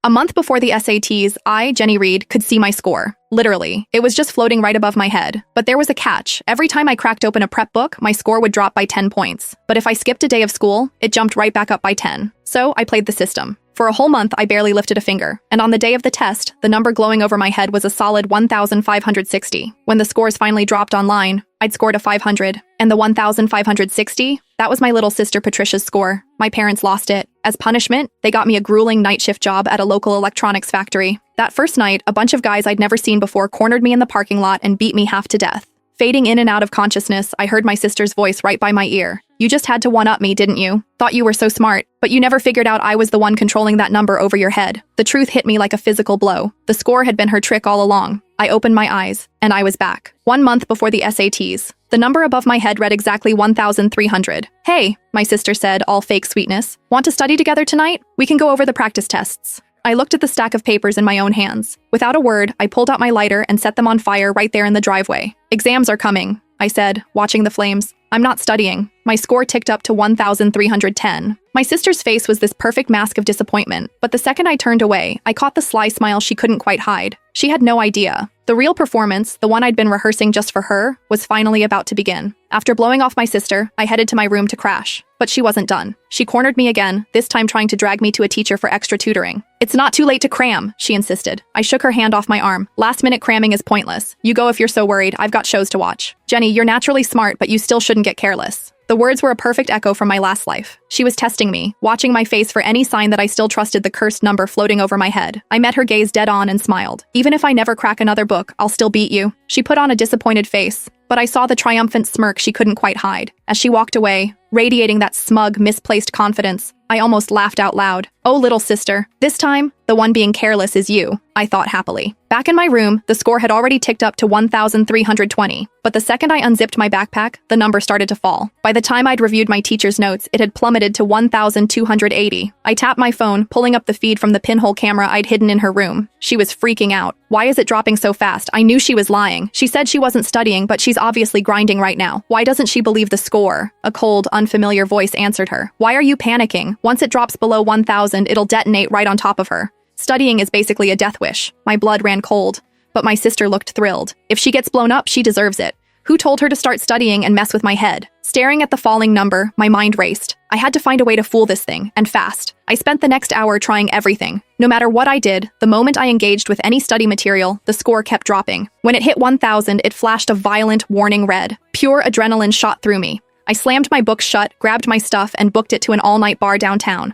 A month before the SATs, I, Jenny Reed, could see my score. Literally. It was just floating right above my head. But there was a catch. Every time I cracked open a prep book, my score would drop by 10 points. But if I skipped a day of school, it jumped right back up by 10. So I played the system. For a whole month, I barely lifted a finger. And on the day of the test, the number glowing over my head was a solid 1,560. When the scores finally dropped online, I'd scored a 500. And the 1,560? That was my little sister Patricia's score. My parents lost it. As punishment, they got me a grueling night shift job at a local electronics factory. That first night, a bunch of guys I'd never seen before cornered me in the parking lot and beat me half to death. Fading in and out of consciousness, I heard my sister's voice right by my ear. "You just had to one-up me, didn't you? Thought you were so smart, but you never figured out I was the one controlling that number over your head." The truth hit me like a physical blow. The score had been her trick all along. I opened my eyes, and I was back. 1 month before the SATs. The number above my head read exactly 1,300. "Hey," my sister said, all fake sweetness. "Want to study together tonight? We can go over the practice tests." I looked at the stack of papers in my own hands. Without a word, I pulled out my lighter and set them on fire right there in the driveway. "Exams are coming," I said, watching the flames. "I'm not studying." My score ticked up to 1,310. My sister's face was this perfect mask of disappointment, but the second I turned away, I caught the sly smile she couldn't quite hide. She had no idea. The real performance, the one I'd been rehearsing just for her, was finally about to begin. After blowing off my sister, I headed to my room to crash. But she wasn't done. She cornered me again, this time trying to drag me to a teacher for extra tutoring. "It's not too late to cram," she insisted. I shook her hand off my arm. "Last-minute cramming is pointless. You go if you're so worried. I've got shows to watch." "Jenny, you're naturally smart, but you still shouldn't get careless." The words were a perfect echo from my last life. She was testing me, watching my face for any sign that I still trusted the cursed number floating over my head. I met her gaze dead on and smiled. "Even if I never crack another book, I'll still beat you." She put on a disappointed face, but I saw the triumphant smirk she couldn't quite hide. As she walked away, radiating that smug, misplaced confidence, I almost laughed out loud. "Oh, little sister, this time, the one being careless is you," I thought happily. Back in my room, the score had already ticked up to 1,320, but the second I unzipped my backpack, the number started to fall. By the time I'd reviewed my teacher's notes, it had plummeted to 1,280. I tapped my phone, pulling up the feed from the pinhole camera I'd hidden in her room. She was freaking out. "Why is it dropping so fast?" I knew she was lying. She said she wasn't studying, but she's obviously grinding right now. Why doesn't she believe the score? A cold, unfamiliar voice answered her. "Why are you panicking? Once it drops below 1,000, it'll detonate right on top of her. Studying is basically a death wish." My blood ran cold, but my sister looked thrilled. "If she gets blown up, she deserves it. Who told her to start studying and mess with my head?" Staring at the falling number, my mind raced. I had to find a way to fool this thing, and fast. I spent the next hour trying everything. No matter what I did, the moment I engaged with any study material, the score kept dropping. When it hit 1,000, it flashed a violent, warning red. Pure adrenaline shot through me. I slammed my books shut, grabbed my stuff, and booked it to an all-night bar downtown.